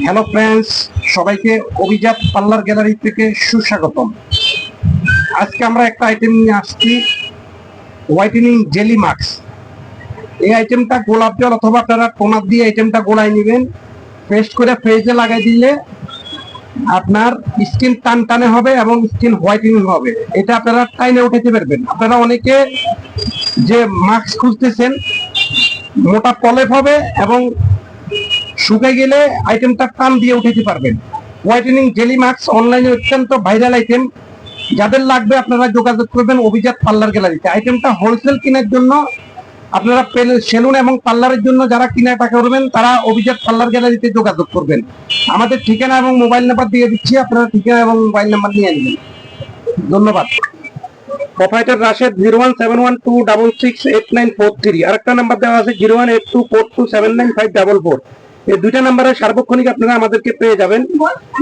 Hello friends, সবাইকে অভিজাত parlour gallery থেকে সুস্বাগতম। আজকে আমরা একটা আইটেম নিয়ে আসছি, হোয়াইটেনিং জেলি মাস্ক। এই আইটেমটা গোলাপ জল অথবা আপনারা টোনার দিয়ে আইটেমটা গোলায় নেবেন, পেস্ট করে ফেসে লাগাই দিলে আপনার স্কিন টান টানে হবে এবং স্কিন হোয়াইটেনিং হবে। এটা আপনারা টাইনে উঠাতে পারবেন। আপনারা অনেকে যে মাস্ক খুঁজতেছেন, মোটা প্রলেপ হবে এবং শুকে গেলে আইটেমটা টান দিয়ে উঠাতে পারবেন। হোয়াইটেনিং জেলি মাস্ক অনলাইনে অত্যন্ত ভাইরাল আইটেম। যাদের লাগবে আপনারা যোগাযোগ করবেন অভিজাত পার্লার গ্যালারিতে। আইটেমটা হোলসেল কেনার জন্য আপনারা সেলুন এবং পার্লারের জন্য যারা কেনাকাটা করবেন তারা অভিজাত পার্লার গ্যালারিতে যোগাযোগ করবেন। আমাদের ঠিকানা এবং মোবাইল নাম্বার দিয়ে দিচ্ছি, আপনারা ঠিকানা এবং মোবাইল নাম্বার নিয়ে নেবেন। ধন্যবাদ। প্রোপাইটার রাশেদ 01712668943। আরেকটা নাম্বার দেওয়া আছে 01824279544। এই দুইটা নাম্বারে সার্বক্ষণিক আপনারা আমাদেরকে পেয়ে যাবেন।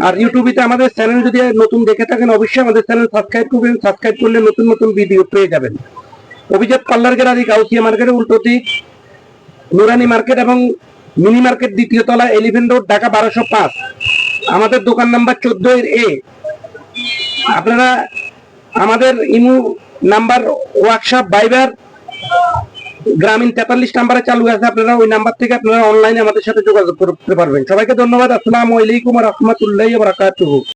আর ইউটিউবে আমাদের চ্যানেল যদি নতুন দেখে থাকেন অবশ্যই আমাদের চ্যানেল সাবস্ক্রাইব করবেন। সাবস্ক্রাইব করলে নতুন নতুন ভিডিও পেয়ে যাবেন। অভিজাত পার্লার গ্যালারি, গাউসিয়া মার্কেটের উল্টো দিক, নুরানি মার্কেট এবং মিনি মার্কেট, দ্বিতীয় তলা, এলিভেন রোড, ঢাকা 1205। আমাদের দোকান নাম্বার 14A। আপনারা আমাদের ইমো নাম্বার, হোয়াটসঅ্যাপ, ভাইবার, গ্রামীণ 43 নাম্বারে চালু আছে। আপনারা ওই নাম্বার থেকে আপনারা অনলাইনে আমাদের সাথে যোগাযোগ করতে পারবেন। সবাইকে ধন্যবাদ। আসসালামু আলাইকুম ওয়া রাহমাতুল্লাহি ওয়া বারাকাতুহু।